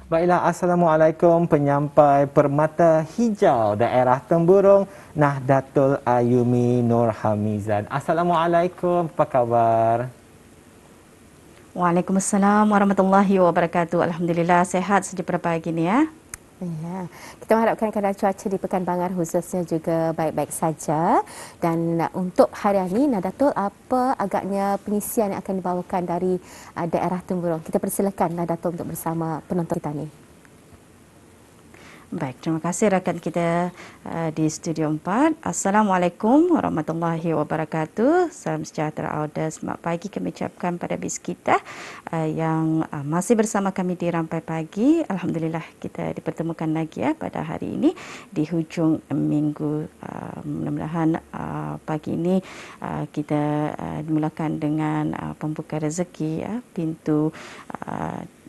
Baiklah, Assalamualaikum penyampai Permata Hijau Daerah Temburong Nahdlatul Ayumi Nur Hamizan. Assalamualaikum, apa khabar? Waalaikumsalam warahmatullahi wabarakatuh. Alhamdulillah sehat saja pada pagi ni ya. Ya, kita mengharapkan keadaan cuaca di Pekan Bangar khususnya juga baik-baik saja. Dan untuk hari ini, Nadatul, apa agaknya pengisian yang akan dibawakan dari daerah Temburong? Kita persilakan Nadatul untuk bersama penonton kita ni. Baik, terima kasih rakan kita di Studio 4. Assalamualaikum warahmatullahi wabarakatuh. Salam sejahtera Auda. Selamat pagi kami ucapkan pada bis kita yang masih bersama kami di Rampai Pagi. Alhamdulillah kita dipertemukan lagi ya pada hari ini di hujung minggu. Mudah-mudahan pagi ini kita dimulakan dengan pembuka rezeki ya,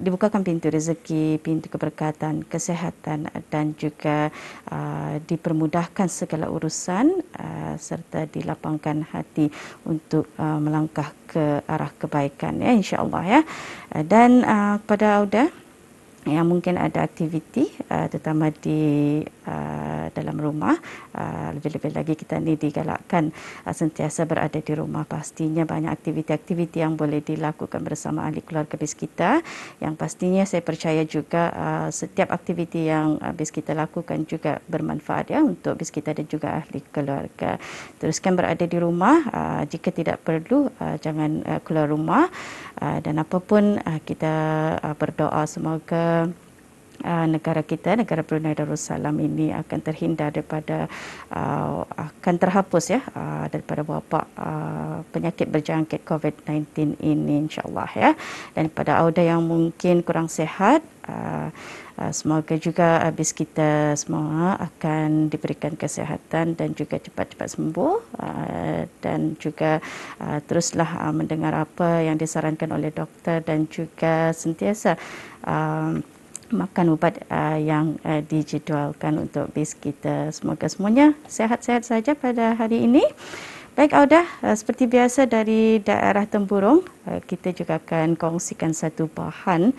dibukakan pintu rezeki, pintu keberkatan, kesihatan dan juga dipermudahkan segala urusan serta dilapangkan hati untuk melangkah ke arah kebaikan ya insya-Allah ya. Dan kepada Auda yang mungkin ada aktiviti terutama di dalam rumah, lebih-lebih lagi kita ni digalakkan sentiasa berada di rumah. Pastinya banyak aktiviti-aktiviti yang boleh dilakukan bersama ahli keluarga BIS kita, yang pastinya saya percaya juga setiap aktiviti yang BIS kita lakukan juga bermanfaat ya untuk BIS kita dan juga ahli keluarga. Teruskan berada di rumah, jika tidak perlu jangan keluar rumah, dan apapun kita berdoa semoga negara kita, negara Brunei Darussalam ini akan terhindar daripada akan terhapus ya daripada wabak penyakit berjangkit COVID-19 ini insya-Allah ya. Dan pada Auda yang mungkin kurang sihat, semoga juga BIS kita semua akan diberikan kesihatan dan juga cepat-cepat sembuh, dan juga teruslah mendengar apa yang disarankan oleh doktor dan juga sentiasa makan ubat yang dijadualkan untuk BIS kita. Semoga semuanya sehat-sehat saja pada hari ini. Baik Auda, seperti biasa dari daerah Temburong, kita juga akan kongsikan satu bahan.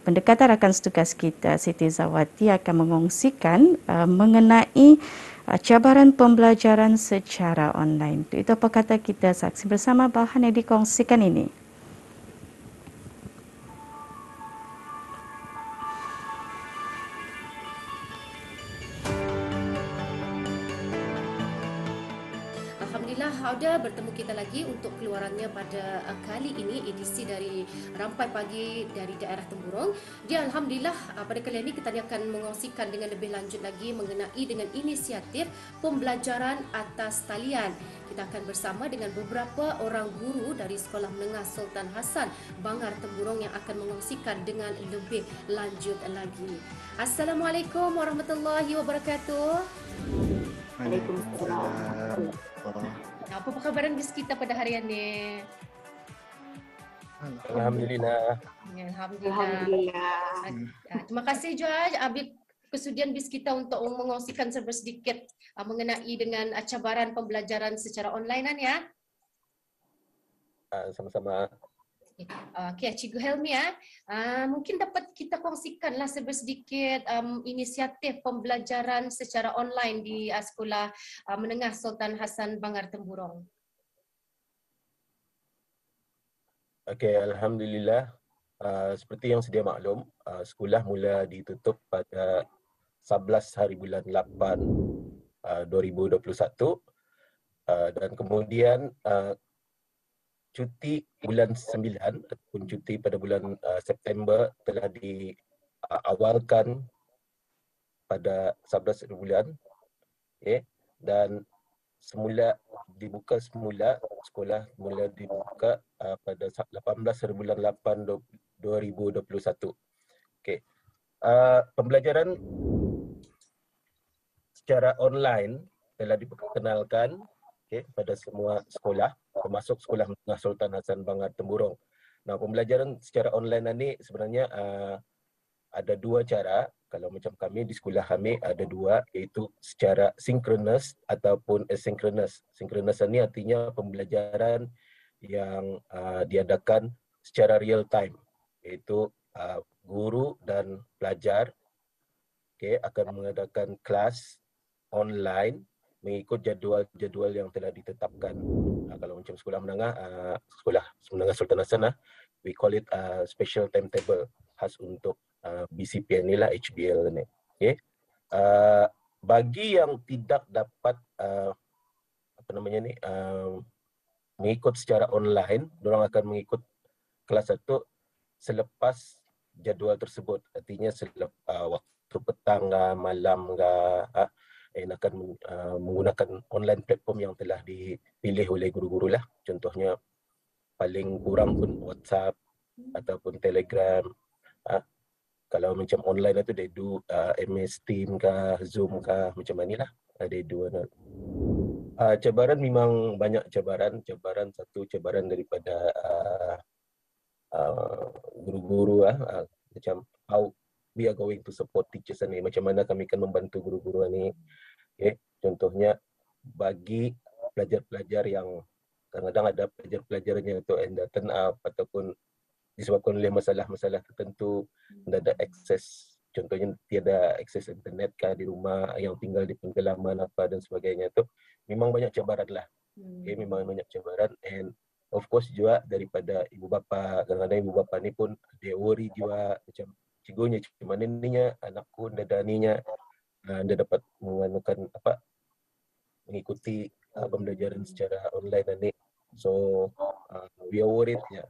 Pendekatan rakan setugas kita, Siti Zawati, akan mengongsikan mengenai cabaran pembelajaran secara online. Itu apa kata kita saksi bersama bahan yang dikongsikan ini. Auda, bertemu kita lagi untuk keluarannya pada kali ini, edisi dari Rampai Pagi dari daerah Temburong. Dia Alhamdulillah pada kali ini kita akan mengongsikan dengan lebih lanjut lagi mengenai dengan inisiatif pembelajaran atas talian. Kita akan bersama dengan beberapa orang guru dari Sekolah Menengah Sultan Hassan Bangar Temburong yang akan mengongsikan dengan lebih lanjut lagi. Assalamualaikum warahmatullahi wabarakatuh. Waalaikumsalam. Apa perkhabaran BIS kita pada hari ini? Alhamdulillah. Alhamdulillah. Terima kasih Joaj ambil kesudian BIS kita untuk mengongsikan sedikit mengenai dengan cabaran pembelajaran secara online ya. Sama-sama. Okey, Cikgu Helmi mungkin dapat kita kongsikanlah sedikit inisiatif pembelajaran secara online di Sekolah Menengah Sultan Hassan Bangar Temburong. Okey, alhamdulillah. Seperti yang sedia maklum, sekolah mula ditutup pada 11 hari bulan 8 2021, dan kemudian cuti bulan 9 ataupun cuti pada bulan September telah diawalkan pada 11 bulan, dan sekolah mula dibuka pada 18 bulan 8 2021. Pembelajaran secara online telah diperkenalkan pada semua sekolah, termasuk Sekolah Menengah Sultan Hassan Bangar Temburong. Nah, pembelajaran secara online ini sebenarnya ada dua cara. Kalau macam kami di sekolah kami ada dua, iaitu secara sinkronus ataupun asynchronous. Sinkronus ini artinya pembelajaran yang diadakan secara real time, iaitu guru dan pelajar akan mengadakan kelas online mengikut jadual-jadual yang telah ditetapkan. Kalau macam sekolah menengah Sultan Hassan, we call it special timetable khas untuk BCPN ni lah, HBL ni. Bagi yang tidak dapat mengikut secara online, diorang akan mengikut kelas 1 selepas jadual tersebut. Artinya waktu petang malam akan menggunakan online platform yang telah dipilih oleh guru-guru lah. Contohnya paling kurang pun WhatsApp ataupun Telegram. Kalau macam online itu they do MS Team kah, Zoom kah, macam mana lah. They do. Cabaran memang banyak cabaran. Satu cabaran daripada guru-guru macam how we are going to support teachers ni, macam mana kami akan membantu guru-guru ni. Contohnya bagi pelajar-pelajar yang kadang-kadang ada pelajar-pelajarnya itu end turn up ataupun disebabkan oleh masalah-masalah tertentu tidak ada akses, contohnya tiada akses internet kah di rumah, yang tinggal di pengkelaman apa dan sebagainya, itu memang banyak cabaran lah. Memang banyak cabaran, and of course juga daripada ibu bapa. Kadang-kadang ibu bapa ni pun dia worry juga, macam cikgunya macam mana ninya anakku dadaninya dia dapat mengikuti pembelajaran secara online ni. So we are worried ya.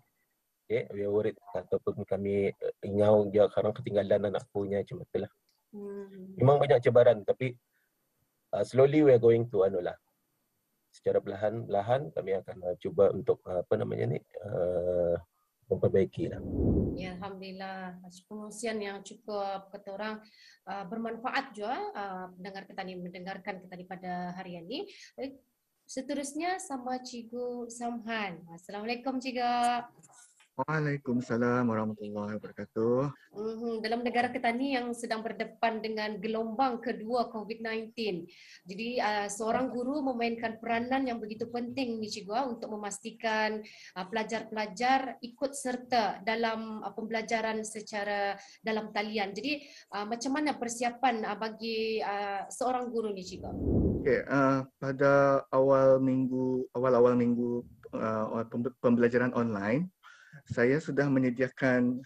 We are worried, ataupun kami ingau dia sekarang ketinggalan anakku nya macam itulah. Memang banyak cabaran, tapi slowly we are going to secara perlahan-lahan kami akan cuba untuk memperbaiki lah. Ya, alhamdulillah, pengungsian yang cukup kata orang bermanfaat juga pendengar kita ni mendengarkan kita ni pada hari ini. Seterusnya sama Cikgu Samhan. Assalamualaikum Cikgu. Waalaikumsalam warahmatullahi wabarakatuh. Dalam negara kita ni yang sedang berdepan dengan gelombang kedua COVID-19. Jadi seorang guru memainkan peranan yang begitu penting ni Cikgu untuk memastikan pelajar-pelajar ikut serta dalam pembelajaran secara dalam talian. Jadi macam mana persiapan bagi seorang guru ni Cikgu? Pada awal minggu pembelajaran online, saya sudah menyediakan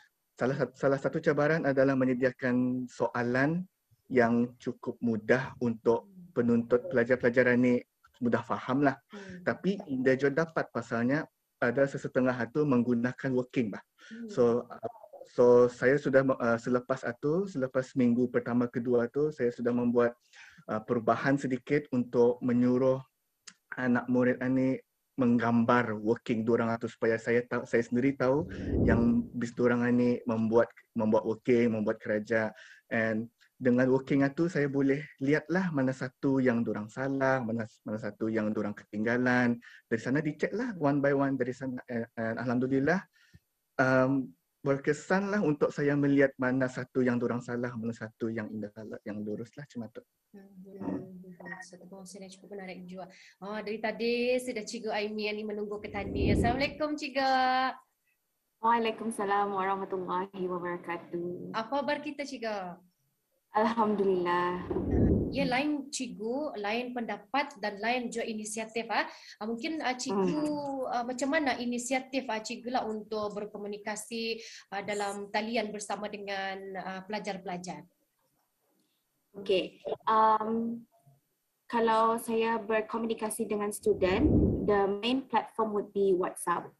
salah satu cabaran adalah menyediakan soalan yang cukup mudah untuk penuntut pelajar-pelajar ini mudah faham lah. Tapi dia juga dapat pasalnya ada sesetengah itu menggunakan working bah. So saya sudah selepas minggu pertama kedua tu saya sudah membuat perubahan sedikit untuk menyuruh anak murid ini menggambar working diorang itu supaya saya sendiri tahu yang bis diorang ini membuat working, membuat kerja, and dengan working itu saya boleh lihatlah mana satu yang diorang salah, mana satu yang diorang ketinggalan. Dari sana dicek lah one by one dari sana, and alhamdulillah berkesanlah untuk saya melihat mana satu yang diorang salah, mana satu yang luruslah macam tu. Satu kongsian yang cukup menarik juga. Dari tadi sudah Cikgu Aimi yang menunggu ke tadi. Assalamualaikum Cikgu. Waalaikumsalam warahmatullahi wabarakatuh. Apa khabar kita Cikgu? Alhamdulillah. Ya, lain Cikgu, lain pendapat dan lain juga inisiatif. Mungkin Cikgu macam mana inisiatif Cikgu lah untuk berkomunikasi dalam talian bersama dengan pelajar-pelajar? Okay. Kalau saya berkomunikasi dengan student, the main platform would be WhatsApp.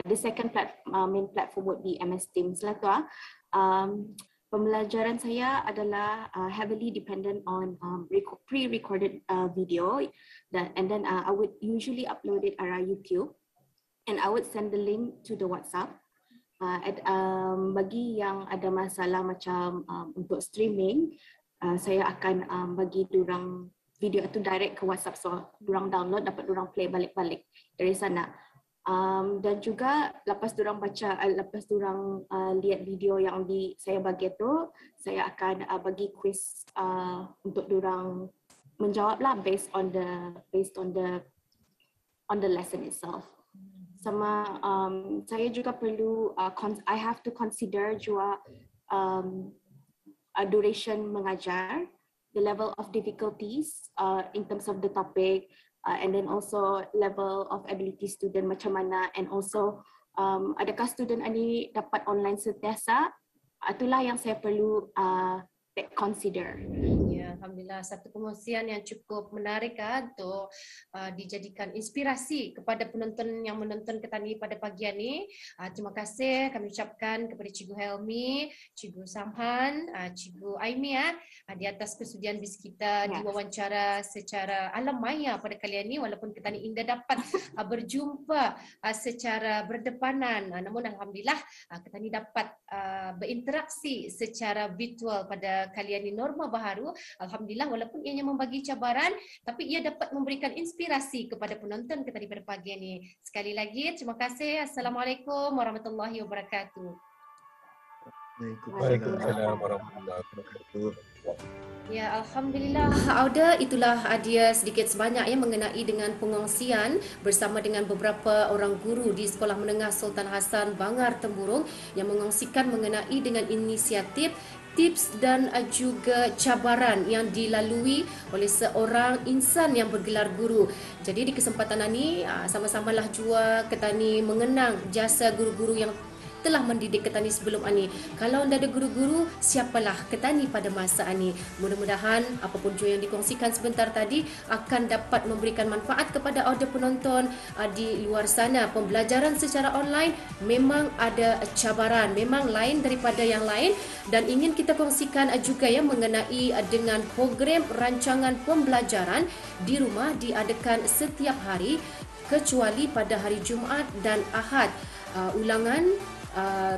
The second main platform would be MS Teams lah tu. Pembelajaran saya adalah heavily dependent on pre-recorded video, and then I would usually upload it on YouTube, and I would send the link to the WhatsApp. Bagi yang ada masalah macam untuk streaming, saya akan bagi diorang video itu direct ke WhatsApp, so diorang download, dapat diorang play balik-balik dari sana. Dan juga lepas diorang lihat video yang saya bagi tu, saya akan bagi quiz untuk diorang menjawab lah based on the lesson itself. Sama saya juga perlu I have to consider juga duration mengajar, the level of difficulties in terms of the topic, and then also level of ability student macam mana, and also adakah student ini dapat online sentiasa. Itulah yang saya perlu consider. Ya, alhamdulillah, satu kongsian yang cukup menarik untuk dijadikan inspirasi kepada penonton yang menonton kita ni pada pagi ini. Terima kasih kami ucapkan kepada Cikgu Helmi, Cikgu Samhan, Cikgu Aimi di atas kesudian bis kita diwawancara secara alam maya pada kali ini, walaupun kita ni indah dapat berjumpa secara berdepanan, namun alhamdulillah kita ni dapat berinteraksi secara virtual pada kali ini, norma baharu. Alhamdulillah, walaupun ianya membagi cabaran, tapi ia dapat memberikan inspirasi kepada penonton kita di pada pagi ini. Sekali lagi, terima kasih. Assalamualaikum warahmatullahi wabarakatuh. Waalaikumsalam warahmatullahi wabarakatuh. Ya, alhamdulillah, Auda, itulah dia sedikit sebanyak mengenai dengan pengongsian bersama dengan beberapa orang guru di Sekolah Menengah Sultan Hassan Bangar Temburong yang mengongsikan mengenai dengan inisiatif, tips dan juga cabaran yang dilalui oleh seorang insan yang bergelar guru. Jadi di kesempatan ini sama-samalah jua kita ni mengenang jasa guru-guru yang telah mendidik Ketani sebelum ini. Kalau anda ada guru-guru, siapalah Ketani pada masa ini. Mudah-mudahan apapun jua yang dikongsikan sebentar tadi akan dapat memberikan manfaat kepada audio penonton di luar sana. Pembelajaran secara online memang ada cabaran, memang lain daripada yang lain, dan ingin kita kongsikan juga mengenai dengan program rancangan pembelajaran di rumah diadakan setiap hari kecuali pada hari Jumaat dan Ahad. Ulangan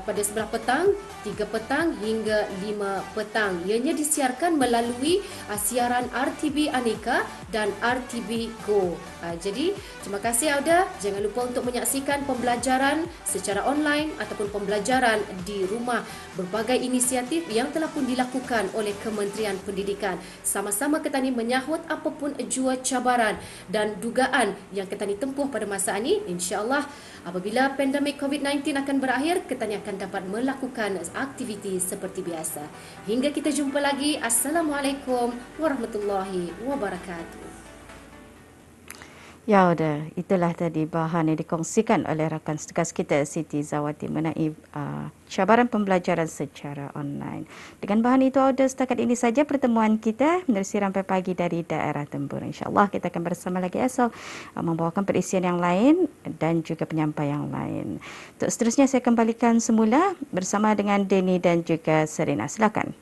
pada 11 petang, 3 petang hingga 5 petang. Ianya disiarkan melalui siaran RTB Aneka dan RTB Go. Jadi, terima kasih Auda. Jangan lupa untuk menyaksikan pembelajaran secara online ataupun pembelajaran di rumah. Berbagai inisiatif yang telah pun dilakukan oleh Kementerian Pendidikan. Sama-sama kita ni menyahut apapun jua cabaran dan dugaan yang kita ni tempuh pada masa ini. InsyaAllah apabila pandemik COVID-19 akan berakhir, kita ni akan dapat melakukan aktiviti seperti biasa. Hingga kita jumpa lagi. Assalamualaikum warahmatullahi wabarakatuh. Ya, udah. Itulah tadi bahan yang dikongsikan oleh rakan setugas kita Siti Zawati mengenai cabaran pembelajaran secara online. Dengan bahan itu, Auda, setakat ini saja pertemuan kita menerusi Rampai Pagi dari daerah Temburong. InsyaAllah kita akan bersama lagi esok membawakan perisian yang lain dan juga penyampai yang lain. Untuk seterusnya saya kembalikan semula bersama dengan Denny dan juga Serena. Silakan.